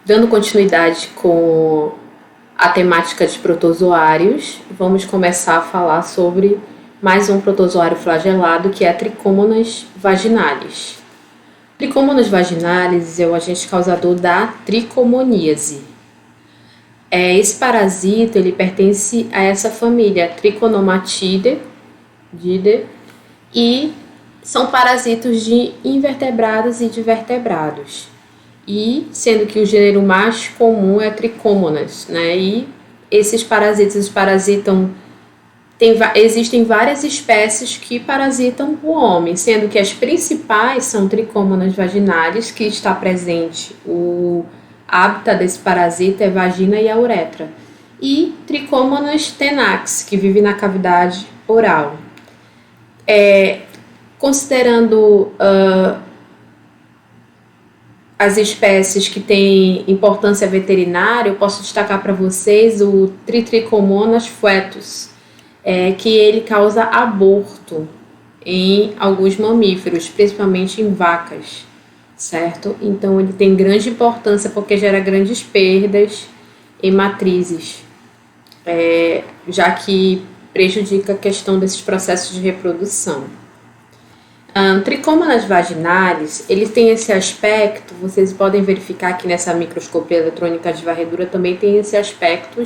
Dando continuidade com a temática de protozoários, vamos começar a falar sobre mais um protozoário flagelado, que é a Trichomonas vaginalis. Trichomonas vaginalis é o agente causador da tricomoníase. Esse parasita ele pertence a essa família Trichonomatidae e são parasitos de invertebrados e de vertebrados. E sendo que o gênero mais comum é Trichomonas, né? E esses parasitas parasitam. Existem várias espécies que parasitam o homem, sendo que as principais são Trichomonas vaginalis, que está presente o hábitat desse parasita é vagina e a uretra, e Trichomonas tenax, que vive na cavidade oral. Considerando as espécies que têm importância veterinária, eu posso destacar para vocês o Trichomonas foetus, que ele causa aborto em alguns mamíferos, principalmente em vacas, certo? Então ele tem grande importância porque gera grandes perdas em matrizes, já que prejudica a questão desses processos de reprodução. Trichomonas vaginalis, eles têm esse aspecto, vocês podem verificar aqui nessa microscopia eletrônica de varredura também tem esse aspecto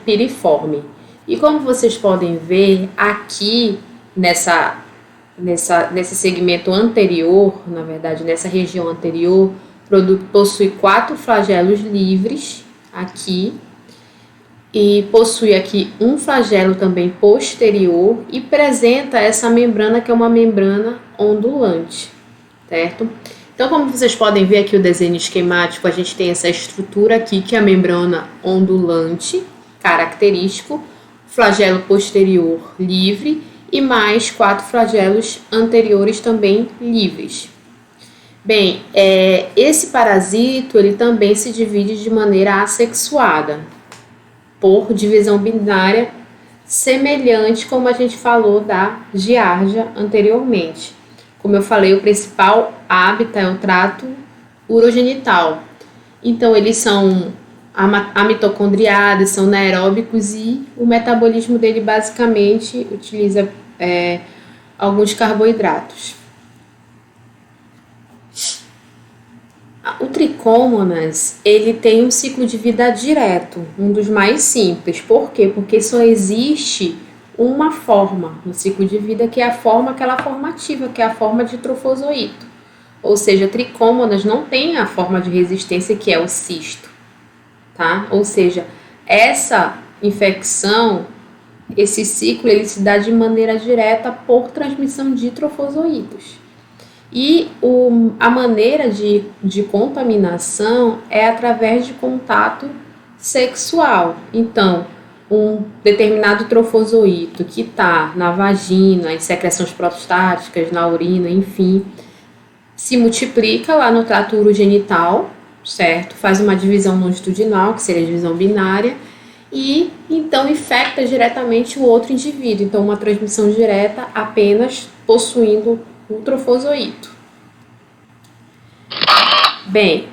piriforme. E como vocês podem ver aqui nesse segmento anterior, na verdade nessa região anterior, o produto possui 4 flagelos livres aqui, e possui aqui um flagelo também posterior e apresenta essa membrana que é uma membrana ondulante, certo? Então, como vocês podem ver aqui o desenho esquemático, a gente tem essa estrutura aqui que é a membrana ondulante, característico, flagelo posterior livre e mais 4 flagelos anteriores também livres. Bem, esse parasito ele também se divide de maneira assexuada, por divisão binária, semelhante como a gente falou da giardia anteriormente. Como eu falei, o principal hábitat é o trato urogenital. Então, eles são amitocondriados, são anaeróbicos e o metabolismo dele basicamente utiliza alguns carboidratos. O Trichomonas, ele tem um ciclo de vida direto, um dos mais simples. Por quê? Porque só existe uma forma no ciclo de vida, que é aquela formativa, que é a forma de trofozoito. Ou seja, Trichomonas não tem a forma de resistência, que é o cisto, tá? Ou seja, essa infecção, esse ciclo, ele se dá de maneira direta por transmissão de trofozoítos. E a maneira de contaminação é através de contato sexual. Então, um determinado trofozoito que está na vagina, em secreções prostáticas, na urina, enfim, se multiplica lá no trato urogenital, certo? Faz uma divisão longitudinal, que seria a divisão binária, e então infecta diretamente o outro indivíduo. Então, uma transmissão direta apenas possuindo o trofozoito. Bem,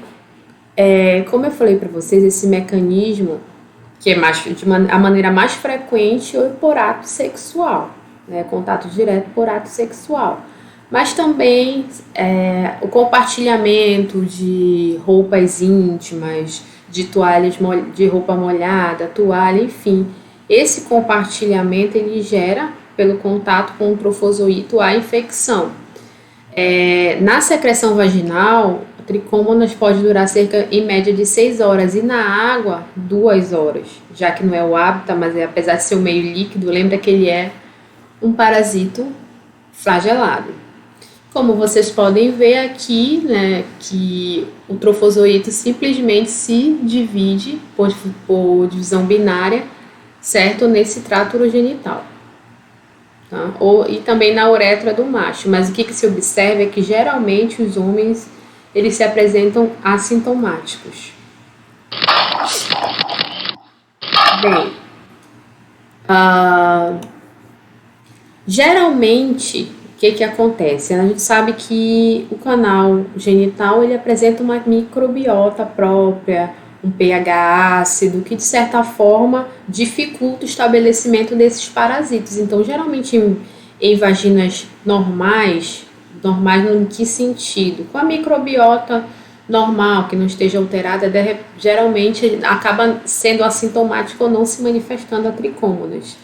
como eu falei para vocês, esse mecanismo, que é a maneira mais frequente, é por ato sexual, né? Contato direto por ato sexual. Mas também o compartilhamento de roupas íntimas, de toalhas de roupa molhada, toalha, enfim. Esse compartilhamento ele gera, pelo contato com o trofozoito, a infecção. Na secreção vaginal, a Trichomonas pode durar cerca, em média, de 6 horas e na água, 2 horas, já que não é o hábitat, mas apesar de ser um meio líquido, lembra que ele é um parasito flagelado. Como vocês podem ver aqui, né, que o trofozoito simplesmente se divide por divisão binária, certo? Nesse trato urogenital. Tá? E também na uretra do macho. Mas o que se observa é que geralmente os homens eles se apresentam assintomáticos. Bem, geralmente que acontece? A gente sabe que o canal genital ele apresenta uma microbiota própria, um pH ácido, que de certa forma dificulta o estabelecimento desses parasitos. Então, geralmente em vaginas normais, normais em que sentido? Com a microbiota normal, que não esteja alterada, geralmente acaba sendo assintomático ou não se manifestando a tricômonas.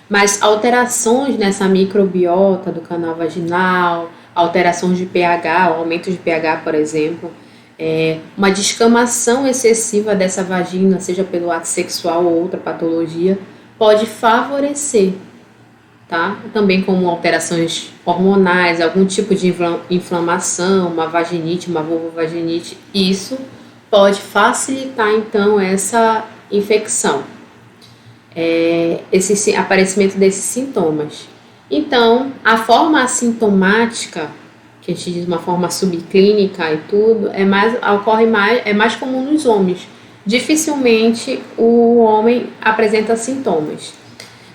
Mas alterações nessa microbiota do canal vaginal, alterações de pH, aumento de pH, por exemplo, uma descamação excessiva dessa vagina, seja pelo ato sexual ou outra patologia, pode favorecer, tá? Também como alterações hormonais, algum tipo de inflamação, uma vaginite, uma vulvovaginite, isso pode facilitar então essa infecção, esse aparecimento desses sintomas. Então, a forma assintomática, que a gente diz uma forma subclínica e tudo, é mais comum nos homens. Dificilmente o homem apresenta sintomas.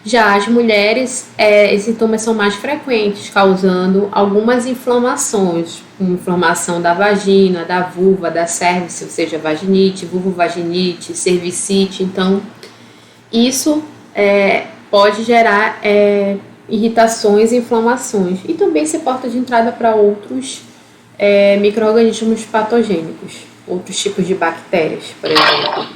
Já as mulheres, esses sintomas são mais frequentes, causando algumas inflamações, inflamação da vagina, da vulva, da cervice, ou seja, vaginite, vulvovaginite, cervicite. Então, isso pode gerar irritações e inflamações. E também ser porta de entrada para outros micro-organismos patogênicos, outros tipos de bactérias, por exemplo.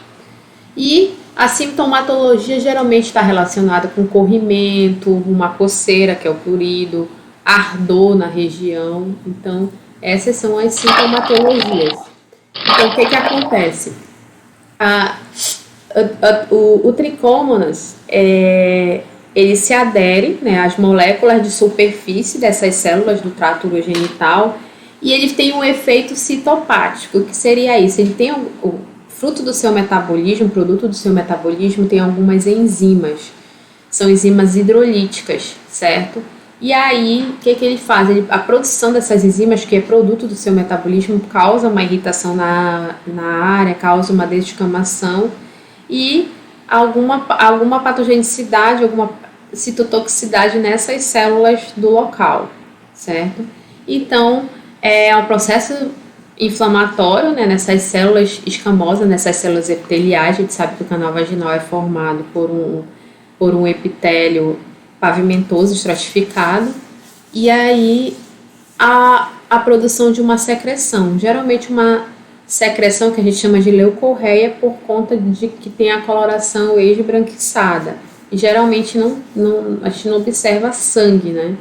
E a sintomatologia geralmente está relacionada com corrimento, uma coceira, que é o prurido, ardor na região. Então, essas são as sintomatologias. Então, o que acontece? O tricômonas, ele se adere, né, às moléculas de superfície dessas células do trato urogenital e ele tem um efeito citopático. O que seria isso? Ele tem fruto do seu metabolismo, produto do seu metabolismo, tem algumas enzimas. São enzimas hidrolíticas, certo? E aí, o que ele faz? A produção dessas enzimas, que é produto do seu metabolismo, causa uma irritação na área, causa uma descamação e alguma patogenicidade, alguma citotoxicidade nessas células do local, certo? Então, é um processo inflamatório, né, nessas células escamosas, nessas células epiteliais. A gente sabe que o canal vaginal é formado por um epitélio pavimentoso estratificado, e aí a produção de uma secreção, geralmente uma secreção que a gente chama de leucorreia, por conta de que tem a coloração esbranquiçada. E geralmente a gente não observa sangue, né?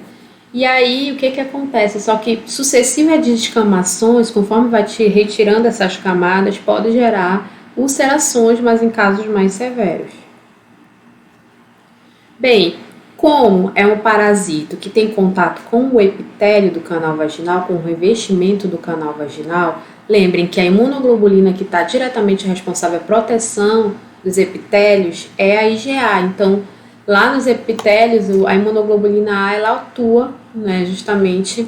E aí, o que acontece? Só que sucessivas descamações, conforme vai te retirando essas camadas, pode gerar ulcerações, mas em casos mais severos. Bem, como é um parasito que tem contato com o epitélio do canal vaginal, com o revestimento do canal vaginal, lembrem que a imunoglobulina que está diretamente responsável pela proteção dos epitélios é a IgA. Então, lá nos epitélios, a imunoglobulina A, ela atua, né, justamente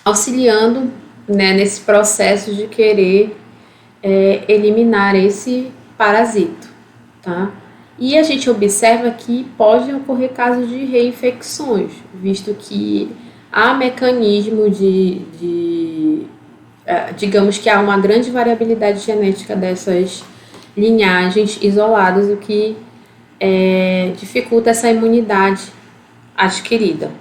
auxiliando, né, nesse processo de querer eliminar esse parasito, tá? E a gente observa que pode ocorrer casos de reinfecções, visto que há mecanismo digamos que há uma grande variabilidade genética dessas linhagens isoladas, o que dificulta essa imunidade adquirida.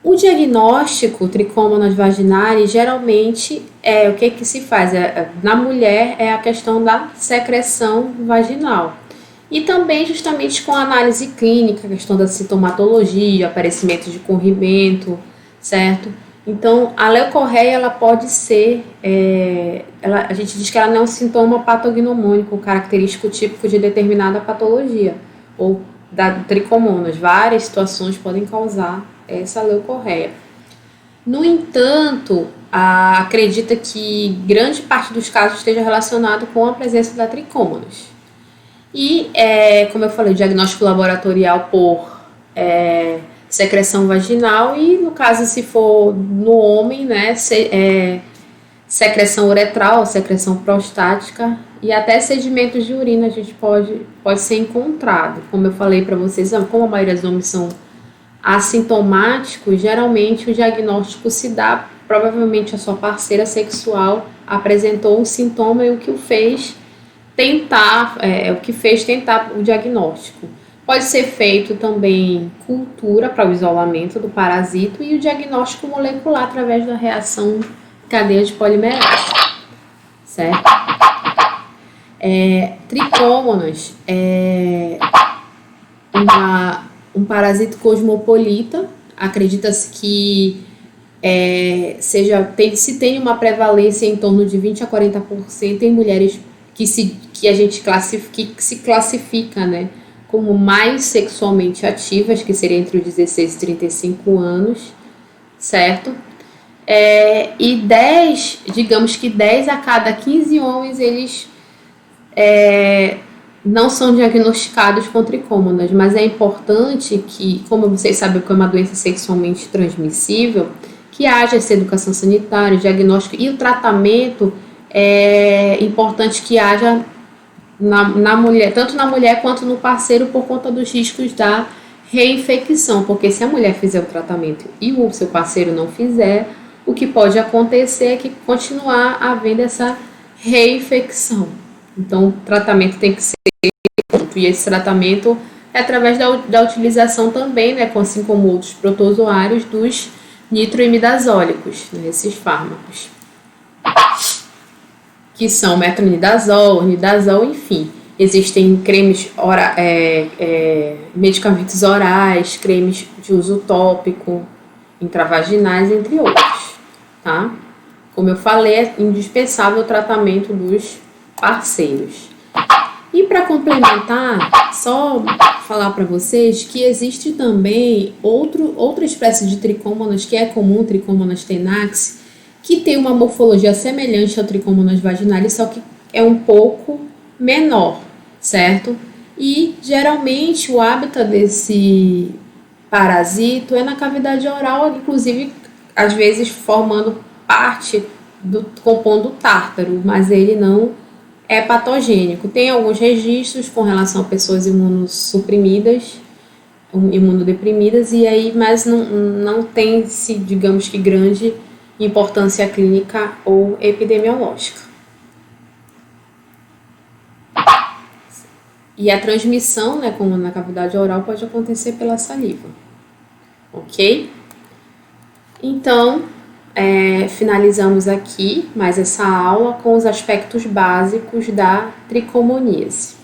O diagnóstico tricômonas vaginares, geralmente, o que se faz? Na mulher é a questão da secreção vaginal. E também justamente com a análise clínica, a questão da sintomatologia, aparecimento de corrimento, certo? Então, a leucorreia, ela pode ser, a gente diz que ela não é um sintoma patognomônico, característico típico de determinada patologia, ou da tricômonas. Várias situações podem causar essa leucorreia. No entanto, acredita que grande parte dos casos esteja relacionado com a presença da tricômonas. E, como eu falei, o diagnóstico laboratorial por secreção vaginal, e no caso, se for no homem, né, secreção uretral, secreção prostática e até sedimentos de urina a gente pode ser encontrado. Como eu falei para vocês, como a maioria dos homens são assintomáticos, geralmente o diagnóstico se dá, provavelmente a sua parceira sexual apresentou um sintoma e o que fez tentar o diagnóstico. Pode ser feito também cultura para o isolamento do parasito e o diagnóstico molecular através da reação cadeia de polimerase, certo? Tricômonas é um parasito cosmopolita. Acredita-se que se tem uma prevalência em torno de 20 a 40% em mulheres que se classifica, né, como mais sexualmente ativas, que seria entre os 16 e 35 anos, certo? E digamos que 10 a cada 15 homens, eles não são diagnosticados com tricômonas, mas é importante que, como vocês sabem que é uma doença sexualmente transmissível, que haja essa educação sanitária, o diagnóstico e o tratamento. É importante que haja na mulher, tanto na mulher quanto no parceiro, por conta dos riscos da reinfecção, porque se a mulher fizer o tratamento e o seu parceiro não fizer, o que pode acontecer é que continuar havendo essa reinfecção. Então, o tratamento tem que ser pronto, e esse tratamento é através da utilização também, né, assim como outros protozoários, dos nitroimidazólicos, né, esses fármacos, que são metronidazol, nidazol, enfim. Existem cremes, medicamentos orais, cremes de uso tópico, intravaginais, entre outros, tá? Como eu falei, é indispensável o tratamento dos parceiros. E para complementar, só falar para vocês que existe também outra espécie de tricômonas que é comum, Trichomonas tenax, que tem uma morfologia semelhante ao Trichomonas vaginalis, só que é um pouco menor, certo? E geralmente o hábitat desse parasito é na cavidade oral, inclusive às vezes formando parte compondo o tártaro, mas ele não é patogênico. Tem alguns registros com relação a pessoas imunossuprimidas, imunodeprimidas, mas não tem, digamos que, grande importância clínica ou epidemiológica. E a transmissão, né, como na cavidade oral, pode acontecer pela saliva, ok? Então, finalizamos aqui mais essa aula com os aspectos básicos da tricomoníase.